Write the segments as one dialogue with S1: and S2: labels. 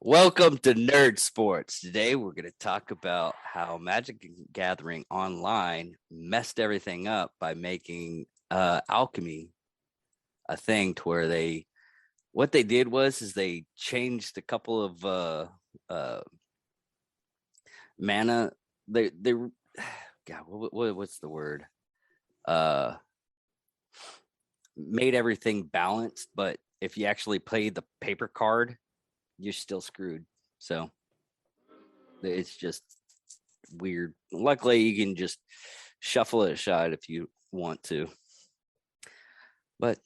S1: Welcome to Nerd Sports. Today we're going to talk about how Magic the Gathering Online messed everything up by making alchemy a thing to where what they did was they changed a couple of mana. They God, what's the word? Made everything balanced, but if you actually play the paper card, you're still screwed. So it's just weird. Luckily, you can just shuffle it aside if you want to. But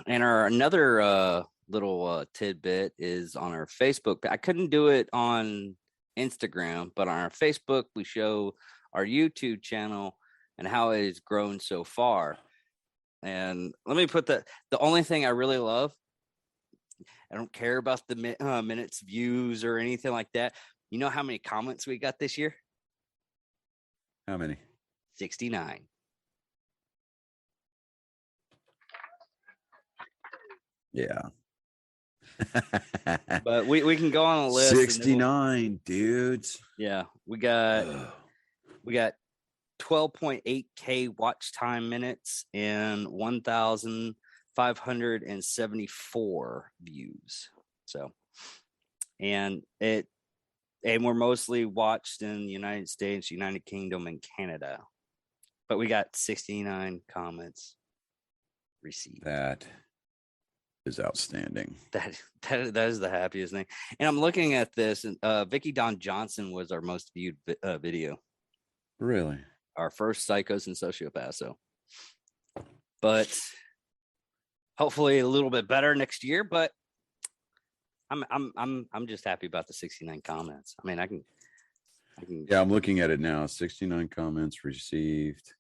S1: and another little tidbit is on our Facebook. I couldn't do it on Instagram, but on our Facebook, we show our YouTube channel and how it has grown so far. And let me put the only thing I really love, I don't care about the minutes views or anything like that. You know how many comments we got this year?
S2: How many?
S1: 69.
S2: Yeah.
S1: But we can go on a list.
S2: 69 dudes.
S1: Yeah, we got 12.8K watch time minutes and 1,574 views. So, and we're mostly watched in the United States, United Kingdom, and Canada. But we got 69 comments received.
S2: That is outstanding.
S1: That is the happiest thing. And I'm looking at this, and Vicky Don Johnson was our most viewed video.
S2: Really?
S1: Our first Psychos and Sociopaths. So, but hopefully a little bit better next year. But I'm just happy about the 69 comments. I mean, I can.
S2: Yeah, I'm looking at it now. 69 comments received.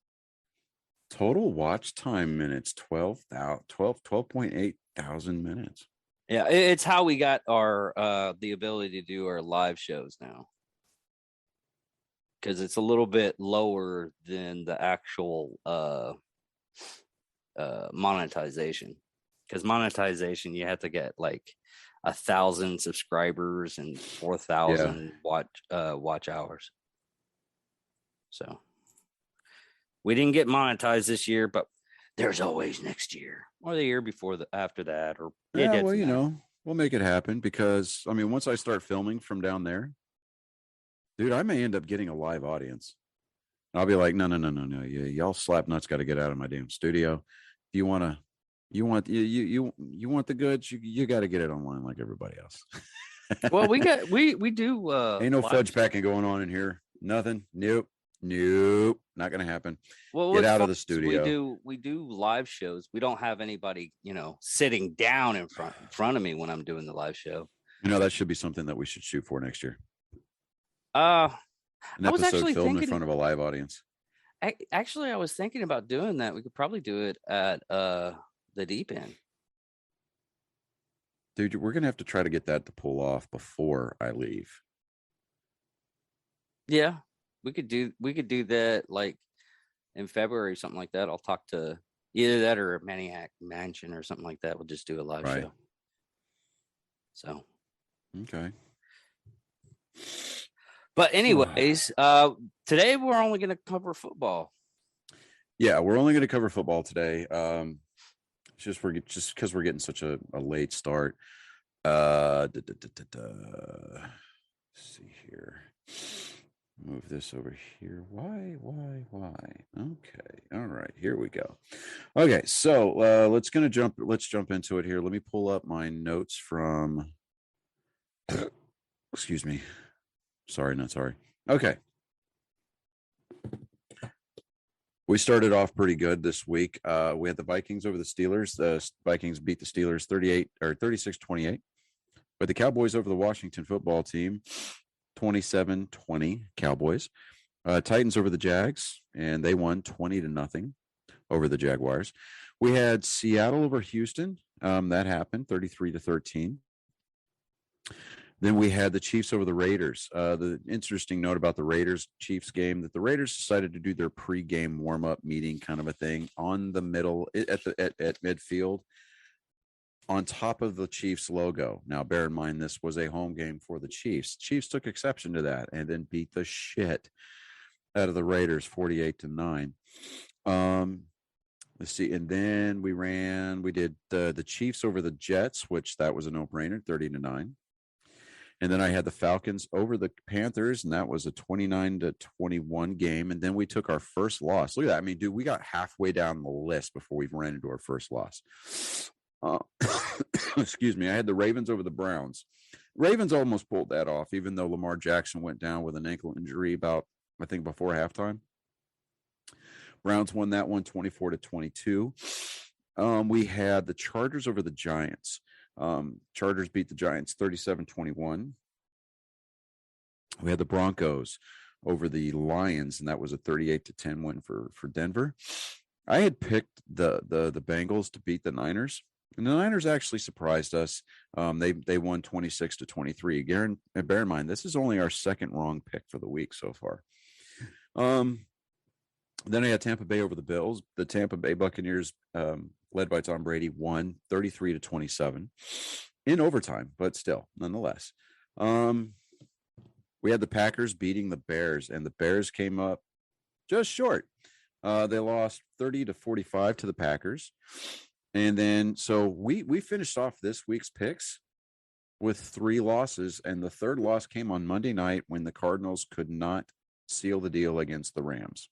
S2: Total watch time minutes 12.8 thousand minutes.
S1: Yeah, it's how we got our the ability to do our live shows now, because it's a little bit lower than the actual monetization. Because monetization, you have to get like 1,000 subscribers and 4,000 watch hours. So we didn't get monetized this year, but there's always next year or the year after that. Or
S2: yeah, well, we'll make it happen, because I mean, once I start filming from down there, dude, I may end up getting a live audience. I'll be like, no. Y'all slap nuts got to get out of my damn studio. If you want the goods, you got to get it online like everybody else.
S1: Well, we do.
S2: Ain't no fudge packing going on in here. Nothing. Nope. Not gonna happen.
S1: Well,
S2: get out of the studio.
S1: We do live shows. We don't have anybody, sitting down in front of me when I'm doing the live show.
S2: That should be something that we should shoot for next year.
S1: An
S2: episode filmed in front of a live audience.
S1: I was thinking about doing that. We could probably do it at the Deep End.
S2: Dude, we're gonna have to try to get that to pull off before I leave.
S1: Yeah, we could do that like in February or something like that. I'll talk to either that or Maniac Mansion or something like that. We'll just do a live show. So
S2: okay.
S1: But anyways, today we're only going to cover football.
S2: Yeah, we're only going to cover football today. Just because we're getting such a late start. Let's see here. Move this over here. Why? Okay. All right. Here we go. Okay. So let's jump into it here. Let me pull up my notes from. Excuse me. Sorry, not sorry. Okay. We started off pretty good this week. We had the Vikings over the Steelers. The Vikings beat the Steelers 36-28. But the Cowboys over the Washington football team, 27-20 Cowboys. Titans over the Jags, and they won 20-0 over the Jaguars. We had Seattle over Houston. That happened 33-13. Then we had the Chiefs over the Raiders. The interesting note about the Raiders-Chiefs game, that the Raiders decided to do their pre-game warm-up meeting kind of a thing on the middle at midfield. on top of the Chiefs logo. Now, bear in mind, this was a home game for the Chiefs. Chiefs took exception to that and then beat the shit out of the Raiders 48-9. Let's see. And then we did the Chiefs over the Jets, which that was a no-brainer, 30-9. And then I had the Falcons over the Panthers, and that was a 29-21 game. And then we took our first loss. Look at that. I mean, dude, we got halfway down the list before we ran into our first loss. Excuse me. I had the Ravens over the Browns. Ravens almost pulled that off, even though Lamar Jackson went down with an ankle injury I think before halftime. Browns won that one 24-22. We had the Chargers over the Giants. Chargers beat the Giants 37-21. We had the Broncos over the Lions, and that was a 38-10 win for Denver. I had picked the Bengals to beat the Niners, and the Niners actually surprised us. They won 26-23. Bear in mind, this is only our second wrong pick for the week so far. Then I had Tampa Bay over the Bills. The Tampa Bay Buccaneers, led by Tom Brady, won 33-27 in overtime, but still, nonetheless. We had the Packers beating the Bears, and the Bears came up just short. They lost 30-45 to the Packers. And then, so we finished off this week's picks with 3 losses, and the third loss came on Monday night when the Cardinals could not seal the deal against the Rams.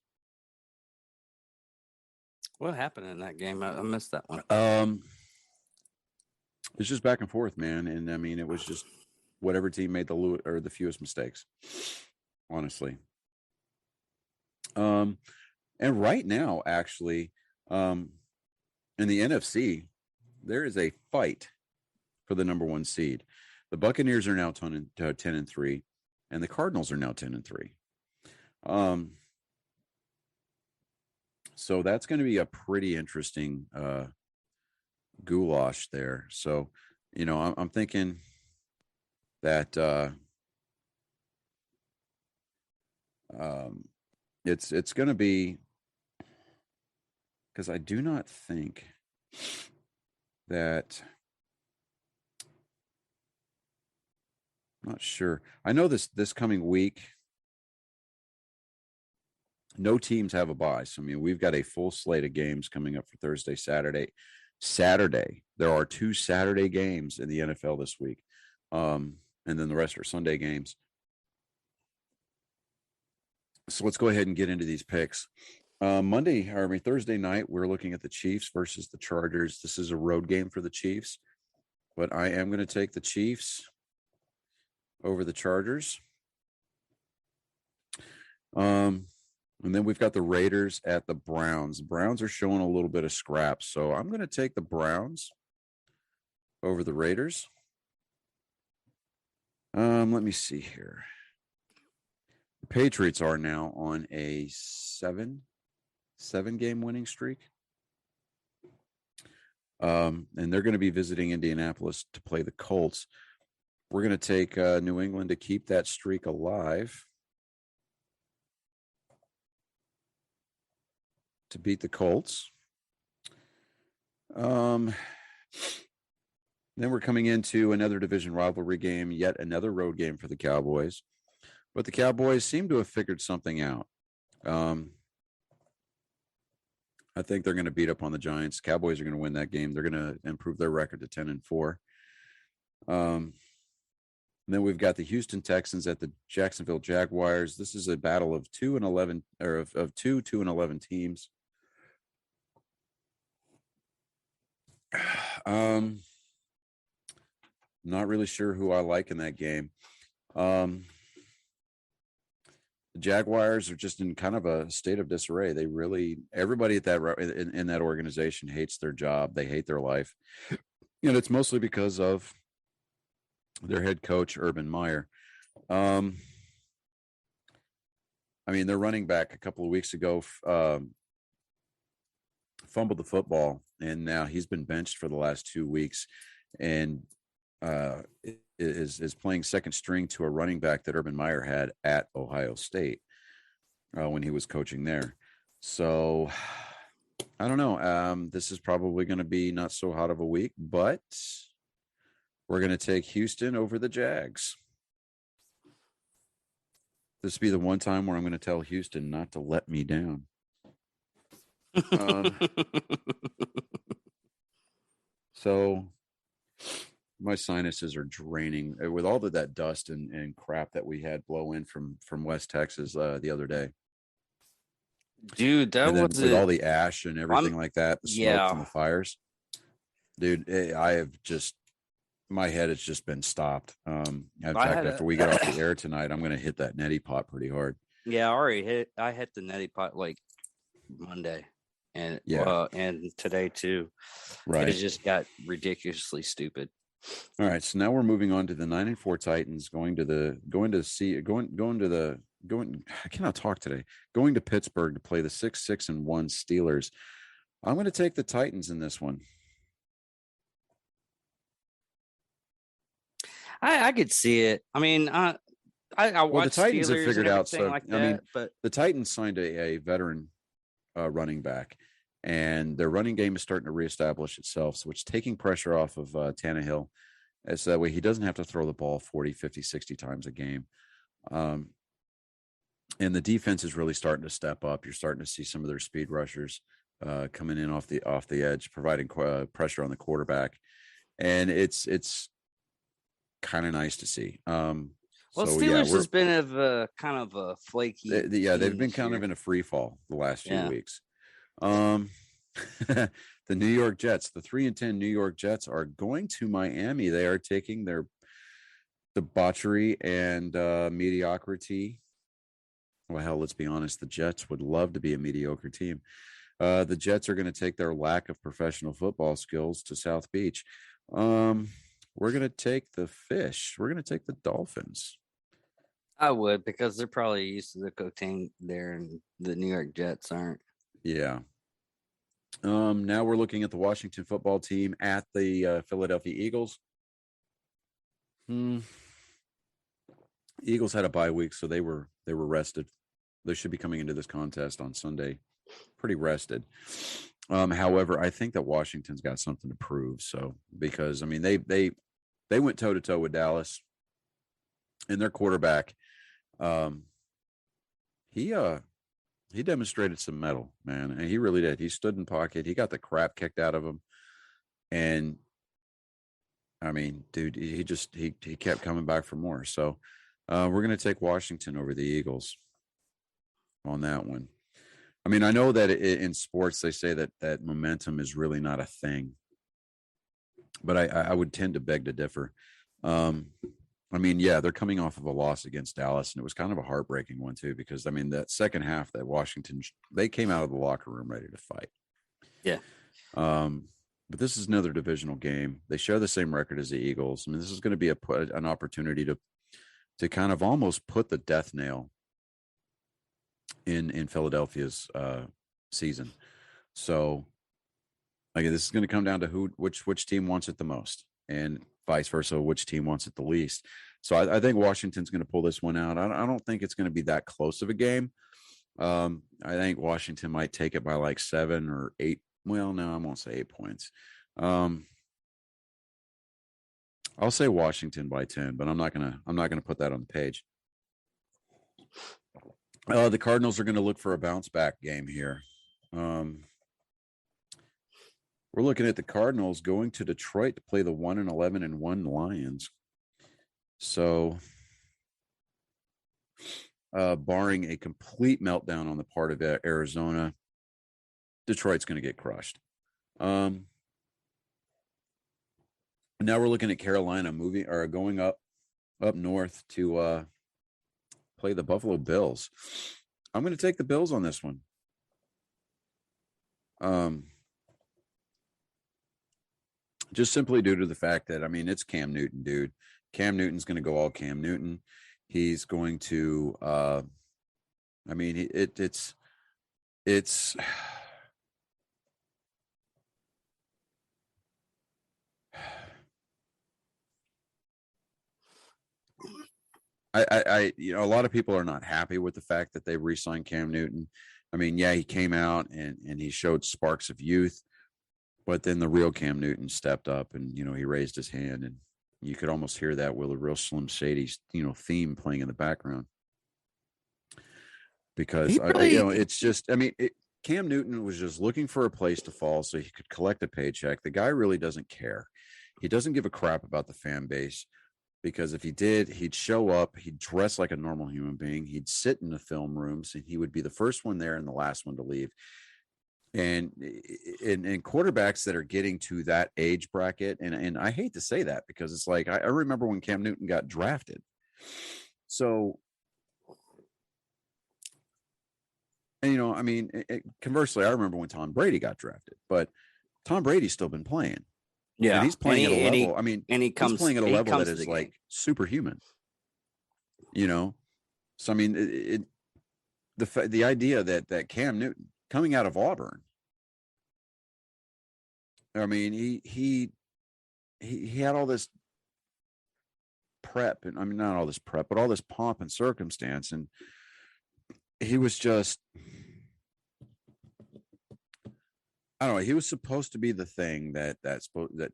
S1: What happened in that game? I missed that one.
S2: It's just back and forth, man. And I mean, it was just whatever team made the fewest mistakes, honestly. And right now, actually, in the NFC, there is a fight for the number 1 seed. The Buccaneers are now 10-3, and the Cardinals are now 10-3. So that's going to be a pretty interesting goulash there. So, I'm thinking that it's going to be, because I do not think that, I'm not sure. I know this coming week, no teams have a bye. So, I mean, we've got a full slate of games coming up for Thursday, Saturday. There are 2 Saturday games in the NFL this week. And then the rest are Sunday games. So let's go ahead and get into these picks. Thursday night, we're looking at the Chiefs versus the Chargers. This is a road game for the Chiefs, but I am going to take the Chiefs over the Chargers. And then we've got the Raiders at the Browns. The Browns are showing a little bit of scrap, so I'm going to take the Browns over the Raiders. Let me see here. The Patriots are now on a 7-game winning streak. And they're going to be visiting Indianapolis to play the Colts. We're going to take New England to keep that streak alive, to beat the Colts. Then we're coming into another division rivalry game, yet another road game for the Cowboys. But the Cowboys seem to have figured something out. I think they're going to beat up on the Giants. Cowboys are going to win that game. They're going to improve their record to 10-4. Then we've got the Houston Texans at the Jacksonville Jaguars. This is a battle of 2-11, or of 2-11 teams. Not really sure who I like in that game. The Jaguars are just in kind of a state of disarray. Everybody at that in that organization hates their job. They hate their life. And it's mostly because of their head coach, Urban Meyer. I mean, their running back a couple of weeks ago fumbled the football, and now he's been benched for the last 2 weeks, and is playing second string to a running back that Urban Meyer had at Ohio State when he was coaching there. So I don't know. This is probably going to be not so hot of a week, but we're going to take Houston over the Jags. This will be the one time where I'm going to tell Houston not to let me down. So my sinuses are draining with all of that dust and crap that we had blow in from West Texas the other day.
S1: Dude, that
S2: And then
S1: was
S2: with
S1: it.
S2: all the ash and everything like that, the smoke from the fires, dude, I have just, my head has just been stopped. In fact, after we get off the air tonight, I'm going to hit that neti pot pretty hard.
S1: Yeah, I hit the neti pot like Monday and and today too.
S2: Right.
S1: It just got ridiculously stupid.
S2: All right. So now we're moving on to the 9-4 Titans going to I cannot talk today. Going to Pittsburgh to play the 6-1 Steelers. I'm going to take the Titans in this one.
S1: I could see it. I mean, I
S2: well, the Titans
S1: Steelers
S2: have figured out. So
S1: like
S2: I mean,
S1: but
S2: the Titans signed a veteran running back, and their running game is starting to reestablish itself. So it's taking pressure off of Tannehill, so that way he doesn't have to throw the ball 40, 50, 60 times a game. And the defense is really starting to step up. You're starting to see some of their speed rushers coming in off the edge, providing pressure on the quarterback, and it's kind of nice to see.
S1: Well, so, Steelers has been a kind of a flaky.
S2: They've been kind of in a free fall the last few weeks. The New York Jets, the 3-10 New York Jets, are going to Miami. They are taking their debauchery and mediocrity. Well, hell, let's be honest. The Jets would love to be a mediocre team. The Jets are going to take their lack of professional football skills to South Beach. We're going to take the fish. We're going to take the Dolphins.
S1: I would, because they're probably used to the cocaine there, and the New York Jets aren't.
S2: Yeah. Now we're looking at the Washington football team at the Philadelphia Eagles. Eagles had a bye week, so they were rested. They should be coming into this contest on Sunday pretty rested. However, I think that Washington's got something to prove. So, because I mean, they went toe to toe with Dallas, and their quarterback, he demonstrated some mettle, man, and he really did. He stood in pocket. He got the crap kicked out of him, and I mean, dude, he kept coming back for more. So, we're going to take Washington over the Eagles on that one. I mean, I know that in sports they say that momentum is really not a thing, but I would tend to beg to differ. I mean, yeah, they're coming off of a loss against Dallas, and it was kind of a heartbreaking one too, because I mean, that second half, that Washington, they came out of the locker room ready to fight.
S1: Yeah.
S2: But this is another divisional game. They share the same record as the Eagles. I mean, this is going to be an opportunity to kind of almost put the death nail in Philadelphia's season. So again, this is going to come down to which team wants it the most, and vice versa, which team wants it the least. So I think Washington's going to pull this one out. I don't think it's going to be that close of a game. I think Washington might take it by like 7 or 8. Well, no, I won't say 8 points. I'll say Washington by 10, but I'm not gonna put that on the page. The Cardinals are going to look for a bounce back game here. We're looking at the Cardinals going to Detroit to play the 1-11-1 Lions. So, barring a complete meltdown on the part of Arizona, Detroit's going to get crushed. Now we're looking at Carolina going up north to play the Buffalo Bills. I'm going to take the Bills on this one. Just simply due to the fact that, I mean, it's Cam Newton, dude. Cam Newton's going to go all Cam Newton. He's going to, I mean, it's, I, a lot of people are not happy with the fact that they re-signed Cam Newton. I mean, yeah, he came out and he showed sparks of youth, but then the real Cam Newton stepped up and, he raised his hand, and you could almost hear that with a real Slim Shady, theme playing in the background. Because it's just, Cam Newton was just looking for a place to fall so he could collect a paycheck. The guy really doesn't care. He doesn't give a crap about the fan base, because if he did, he'd show up, he'd dress like a normal human being, he'd sit in the film rooms, and he would be the first one there and the last one to leave. And quarterbacks that are getting to that age bracket, and I hate to say that, because it's like I remember when Cam Newton got drafted. So, and conversely, I remember when Tom Brady got drafted, but Tom Brady's still been playing.
S1: Yeah,
S2: and he's playing at a level.
S1: He's
S2: playing at a level that is like superhuman. So the idea that Cam Newton coming out of Auburn, he had all this prep, and not all this prep, but all this pomp and circumstance, and he was just, I don't know. He was supposed to be the thing that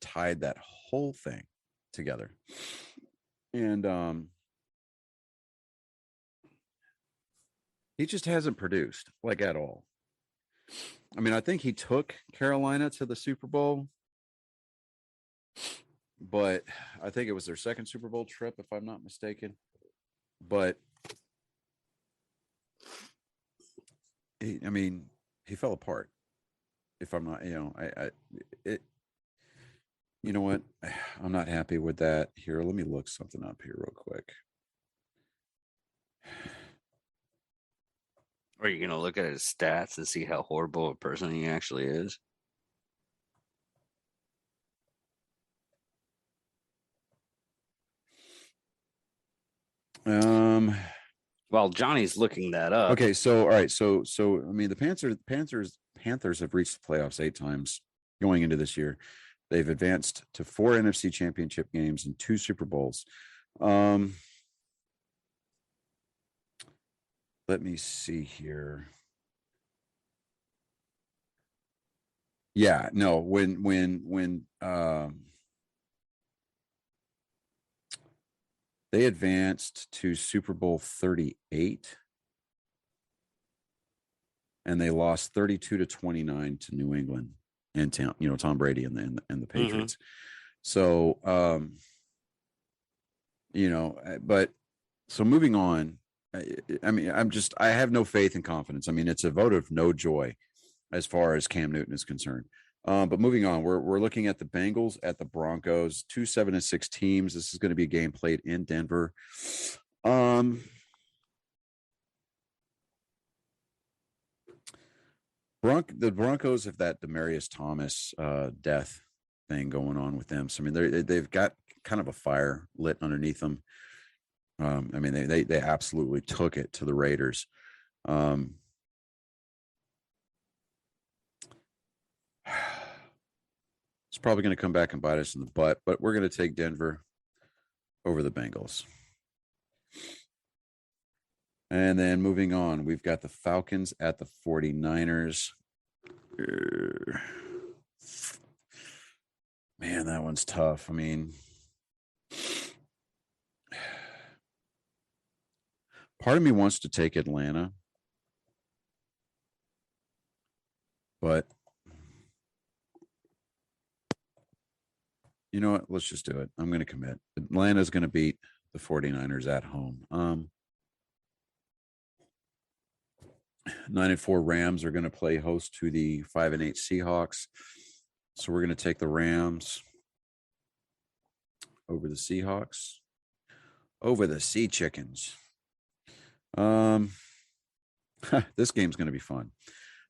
S2: tied that whole thing together, and he just hasn't produced like at all. I think he took Carolina to the Super Bowl, but I think it was their second Super Bowl trip, if I'm not mistaken. But he fell apart. If I'm not, you know what? I'm not happy with that. Here, let me look something up here real quick.
S1: Are you going to look at his stats and see how horrible a person he actually is? While Johnny's looking that up.
S2: Okay, so all right, so the Panthers have reached the playoffs 8 times going into this year. They've advanced to 4 NFC championship games and 2 Super Bowls. Let me see here. Yeah, no, when they advanced to Super Bowl 38, and they lost 32-29 to New England and Tom Brady and the Patriots. Mm-hmm. So, but so moving on, I have no faith and confidence. It's a vote of no joy as far as Cam Newton is concerned. But moving on, we're looking at the Bengals at the Broncos, 2 7-6 teams. This is going to be a game played in Denver. The Broncos have that Demaryius Thomas death thing going on with them. So they've got kind of a fire lit underneath them. They absolutely took it to the Raiders. It's probably going to come back and bite us in the butt, but we're going to take Denver over the Bengals. And then moving on, we've got the Falcons at the 49ers. Man, that one's tough. Part of me wants to take Atlanta, but you know what? Let's just do it. I'm going to commit. Atlanta's going to beat the 49ers at home. 9-4 Rams are going to play host to the 5-8 Seahawks. So we're going to take the Rams over the Seahawks, over the Sea Chickens. This game's going to be fun.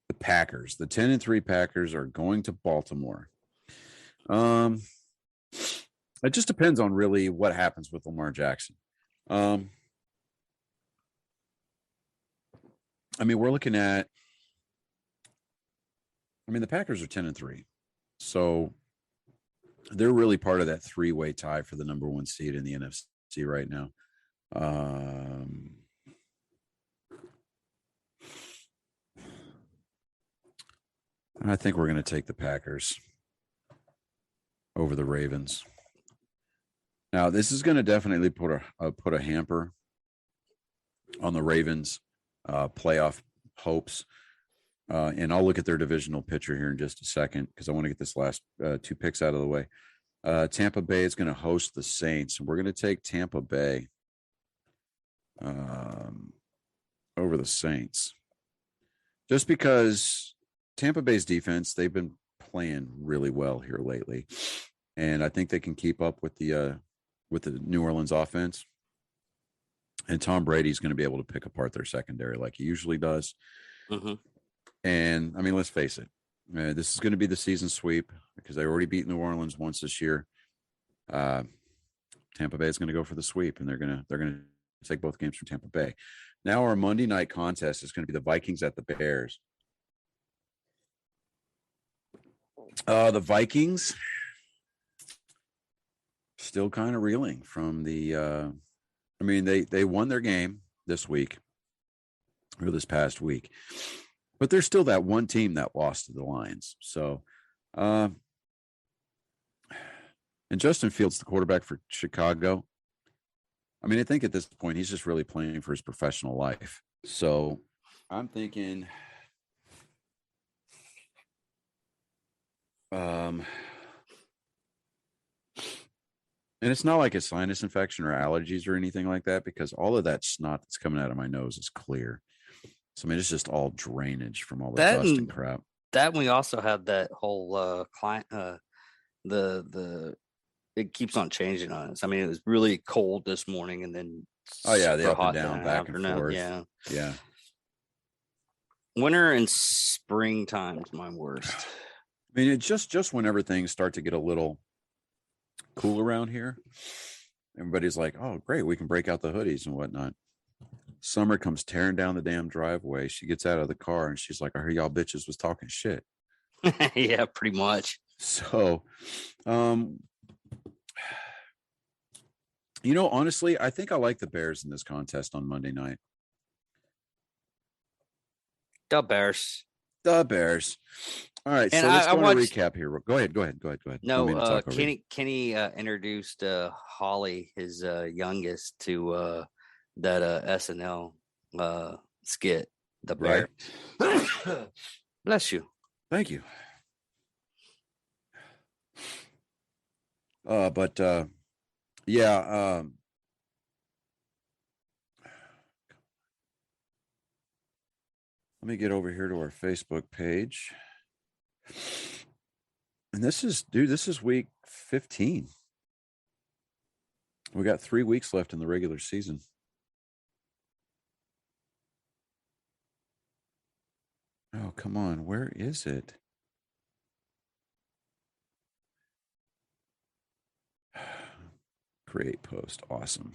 S2: The Packers, the 10-3 Packers, are going to Baltimore. It just depends on really what happens with Lamar Jackson. We're looking at, the Packers are 10-3. So they're really part of that 3-way tie for the number 1 seed in the NFC right now. I think we're going to take the Packers over the Ravens. Now, this is going to definitely put a hamper on the Ravens' playoff hopes. And I'll look at their divisional picture here in just a second because I want to get this last 2 picks out of the way. Tampa Bay is going to host the Saints. We're going to take Tampa Bay over the Saints. Just because Tampa Bay's defense, they've been playing really well here lately. And I think they can keep up with the New Orleans offense. And Tom Brady's going to be able to pick apart their secondary like he usually does.
S1: Mm-hmm.
S2: And, I mean, let's face it. This is going to be the season sweep because they already beat New Orleans once this year. Tampa Bay is going to go for the sweep, and they're going to take both games from Tampa Bay. Now our Monday night contest is going to be the Vikings at the Bears. The Vikings still kind of reeling from the they won their game this week or this past week, but there's still that one team that lost to the Lions. So, and Justin Fields, the quarterback for Chicago. I mean, I think at this point he's just really playing for his professional life. So I'm thinking, and it's not like a sinus infection or allergies or anything like that, because all of that snot that's coming out of my nose is clear. So, I mean, it's just all drainage from all the dust and crap.
S1: That we also had that whole client, it keeps on changing on us. I mean, it was really cold this morning and then
S2: the up and down, back and forth. Yeah.
S1: Winter and springtime's my worst.
S2: I mean, it's just whenever things start to get a little cool around here, everybody's like, oh, great, we can break out the hoodies and whatnot. Summer comes tearing down the damn driveway. She gets out of the car and she's like, I heard y'all bitches was talking shit.
S1: Yeah, pretty much.
S2: So, honestly, I think I like the Bears in this contest on Monday night.
S1: The Bears.
S2: All right,
S1: and
S2: so let's go to recap here. Go ahead.
S1: No, Kenny introduced Holly, his youngest, to that SNL skit, The Bear. Right. Bless you.
S2: Thank you. Let me get over here to our Facebook page. And this is week 15. We got 3 weeks left in the regular season. Oh, come on. Where is it? Create post. Awesome.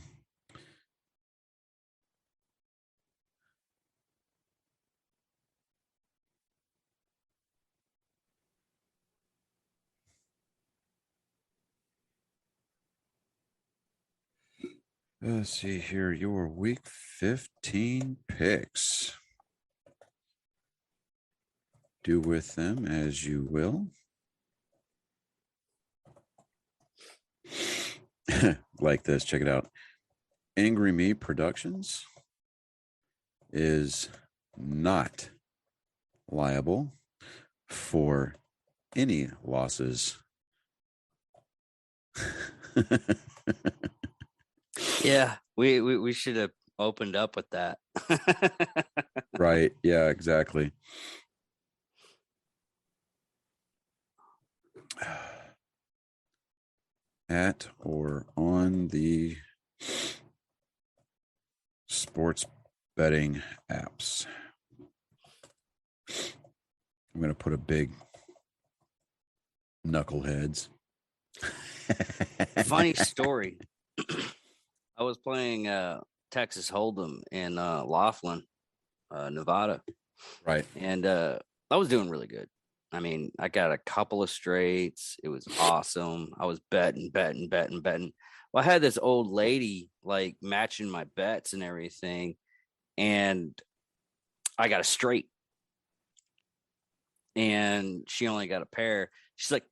S2: Let's see here. Your week 15 picks. Do with them as you will. Like this. Check it out. Angry Me Productions is not liable for any losses.
S1: Yeah, we should have opened up with that.
S2: Right. Yeah, exactly. At or on the sports betting apps. I'm going to put a big knuckleheads.
S1: Funny story. I was playing Texas Hold'em in Laughlin, Nevada.
S2: Right.
S1: And I was doing really good. I mean, I got a couple of straights. It was awesome. I was betting. Well, I had this old lady like matching my bets and everything. And I got a straight. and she only got a pair. She's like,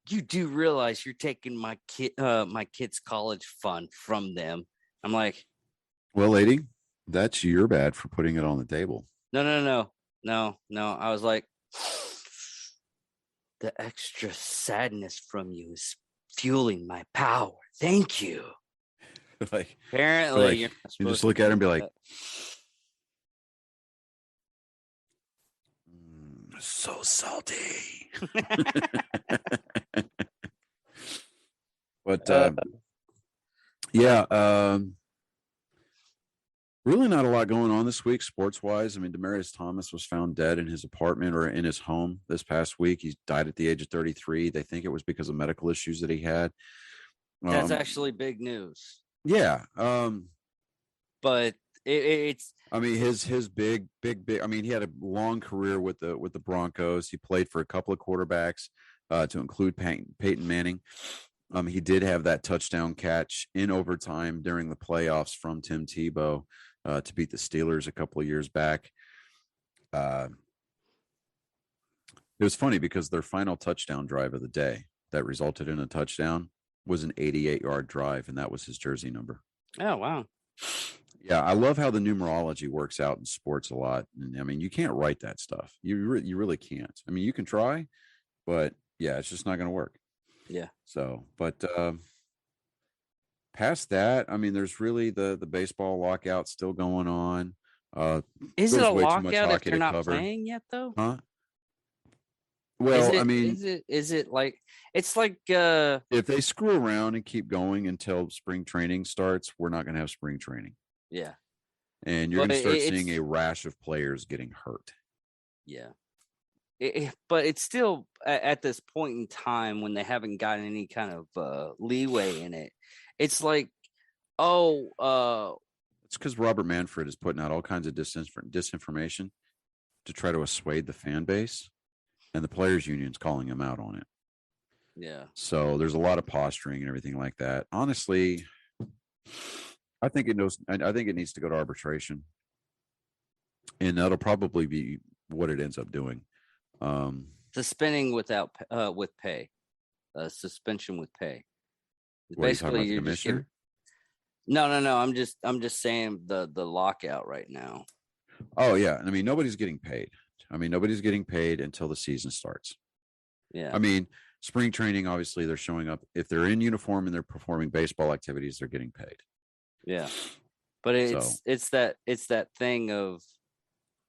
S1: you do realize you're taking my kid's college fund from them. I'm like,
S2: Well, lady, that's your bad for putting it on the table.
S1: no. I was like, the extra sadness from you is fueling my power. Thank you.
S2: Like,
S1: Apparently,
S2: like,
S1: you're not
S2: you
S1: supposed
S2: just look at her and be like, so salty. But yeah, really not a lot going on this week sports wise. I mean, Demaryius Thomas was found dead in his apartment or in his home this past week. He died at the age of 33. They think it was because of medical issues that he had.
S1: That's actually big news.
S2: Yeah.
S1: But it's.
S2: I mean, his big. I mean, he had a long career with the Broncos. He played for a couple of quarterbacks, to include Peyton Manning. He did have that touchdown catch in overtime during the playoffs from Tim Tebow to beat the Steelers a couple of years back. It was funny because their final touchdown drive of the day that resulted in a touchdown was an 88-yard drive, and that was his jersey number.
S1: Oh, wow.
S2: Yeah, I love how the numerology works out in sports a lot. And I mean, you can't write that stuff. You really can't. I mean, you can try, but yeah, it's just not going to work.
S1: Yeah.
S2: So, but past that, I mean, there's really the baseball lockout still going on.
S1: Is it a lockout if they're not playing yet, though?
S2: Huh? Well, I mean,
S1: is it like it's like
S2: if they screw around and keep going until spring training starts, we're not going to have spring training.
S1: Yeah.
S2: And you're going to start seeing a rash of players getting hurt.
S1: Yeah. But it's still at this point in time when they haven't gotten any kind of leeway in it. It's like,
S2: it's because Robert Manfred is putting out all kinds of disinformation to try to assuade the fan base, and the players' union's calling him out on it.
S1: Yeah.
S2: So there's a lot of posturing and everything like that. Honestly, I think it needs to go to arbitration, and that'll probably be what it ends up doing.
S1: Suspending with pay, suspension with pay.
S2: Basically, you commissioner.
S1: No. I'm just saying the lockout right now.
S2: Oh yeah, I mean nobody's getting paid. I mean nobody's getting paid until the season starts.
S1: Yeah.
S2: I mean spring training, obviously they're showing up. If they're in uniform and they're performing baseball activities, they're getting paid.
S1: Yeah, but it's that thing of,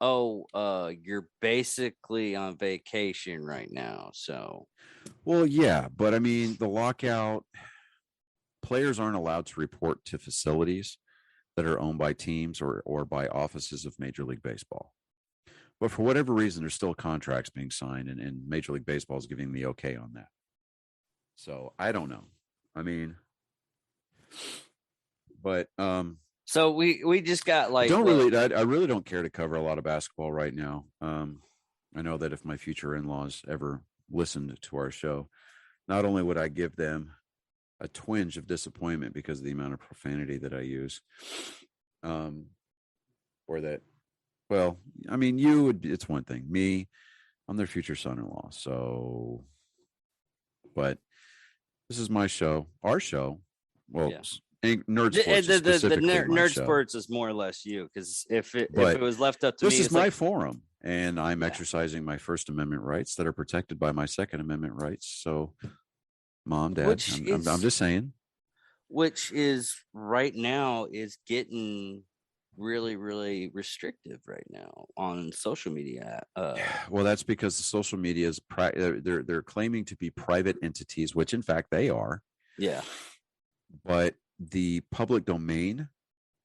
S1: you're basically on vacation right now. So,
S2: well, yeah, but I mean, the lockout, players aren't allowed to report to facilities that are owned by teams or by offices of Major League Baseball. But for whatever reason, there's still contracts being signed, and Major League Baseball is giving the okay on that. So I don't know. I mean, but
S1: so we just got like
S2: I really don't care to cover a lot of basketball right now. I know that if my future in-laws ever listened to our show, not only would I give them a twinge of disappointment because of the amount of profanity that I use, or that, well, I mean, it's one thing. Me, I'm their future son-in-law. So, but this is my show, our show. Well, yeah. Nerd Sports,
S1: the Nerd Sports is more or less you, because if it was left up to me,
S2: this is my forum, and I'm exercising my First Amendment rights that are protected by my Second Amendment rights. So, Mom, Dad, I'm just saying,
S1: which is right now is getting really, really restrictive right now on social media.
S2: Well, that's because the social media is they're claiming to be private entities, which in fact they are.
S1: Yeah,
S2: but the public domain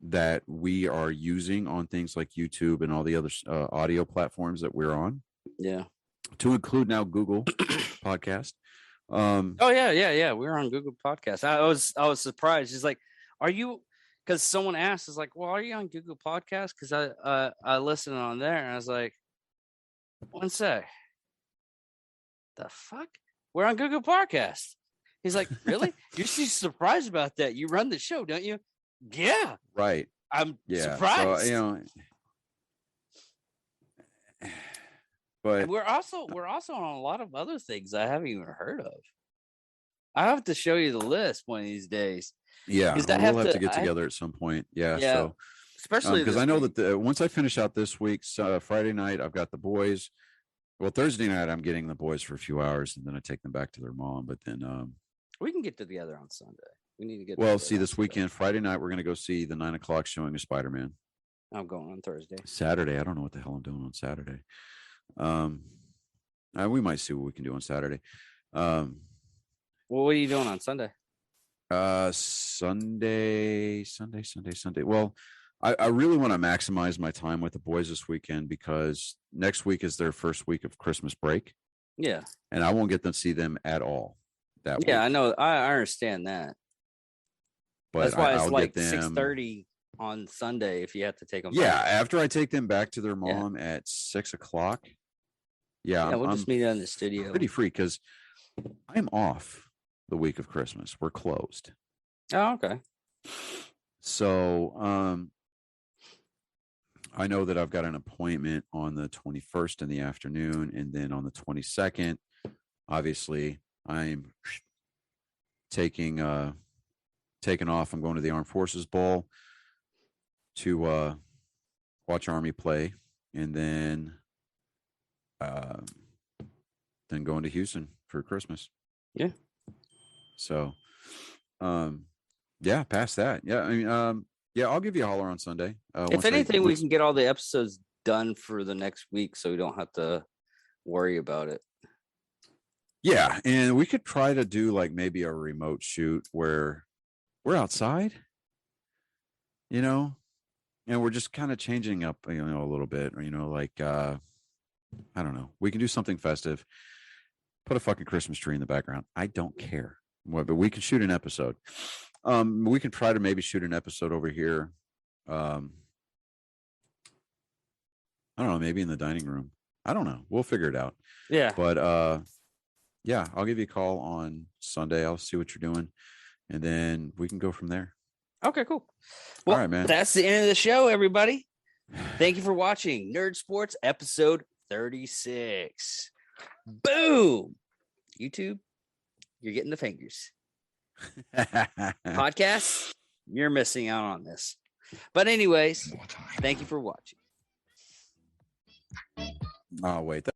S2: that we are using on things like YouTube and all the other audio platforms that we're on, to include now Google Podcast.
S1: We're on Google Podcast. I was surprised. It's like, are you? Because someone asked, "Is like, well, are you on Google Podcast?" Because I listen on there, and I was like, one sec, the fuck, we're on Google Podcast. He's like, really? You're surprised about that? You run the show, don't you? Yeah.
S2: Right.
S1: I'm surprised.
S2: So, But
S1: And we're also on a lot of other things I haven't even heard of. I have to show you the list one of these days.
S2: yeah,
S1: 'Cause I
S2: we'll
S1: have
S2: have to
S1: to
S2: get together at some point. Yeah.
S1: yeah,
S2: So
S1: especially
S2: because I
S1: this
S2: know
S1: week.
S2: that once I finish out this week's Friday night, I've got the boys. Well, Thursday night I'm getting the boys for a few hours, and then I take them back to their mom. But then,
S1: We can get together on Sunday. We need to get
S2: well,
S1: together
S2: see,
S1: on
S2: this
S1: Sunday.
S2: weekend, Friday night, we're going to go see the 9 o'clock showing of Spider-Man.
S1: I'm going on Thursday.
S2: Saturday, I don't know what the hell I'm doing on Saturday. We might see what we can do on Saturday.
S1: Well, what are you doing on Sunday?
S2: Sunday. Well, I really want to maximize my time with the boys this weekend because next week is their first week of Christmas break.
S1: Yeah.
S2: And I won't get to see them at all that week.
S1: Yeah, I know. I understand that.
S2: But
S1: that's why it's
S2: I'll
S1: like
S2: get them
S1: 6:30 on Sunday if you have to take them.
S2: Yeah,
S1: back.
S2: after I take them back to their mom at 6:00. Yeah,
S1: we'll just meet in the studio.
S2: Pretty free because I'm off the week of Christmas. We're closed.
S1: Oh, okay.
S2: So I know that I've got an appointment on the 21st in the afternoon, and then on the 22nd, obviously, I'm taking off. I'm going to the Armed Forces Bowl to watch Army play, and then going to Houston for Christmas.
S1: Yeah.
S2: So, yeah, past that. Yeah, I mean, yeah, I'll give you a holler on Sunday.
S1: If anything, we can get all the episodes done for the next week so we don't have to worry about it.
S2: Yeah, and we could try to do like maybe a remote shoot where we're outside, and we're just kind of changing up, a little bit, like, I don't know. We can do something festive. Put a fucking Christmas tree in the background. I don't care. But we can shoot an episode. We can try to maybe shoot an episode over here. I don't know, maybe in the dining room. I don't know. We'll figure it out.
S1: Yeah.
S2: But yeah, I'll give you a call on Sunday. I'll see what you're doing, and then we can go from there.
S1: Okay, cool. Well,
S2: all right, man.
S1: That's the end of the show, everybody. Thank you for watching Nerd Sports episode 36. Boom. YouTube, you're getting the fingers. Podcast, you're missing out on this. But anyways, thank you for watching.
S2: Oh, wait.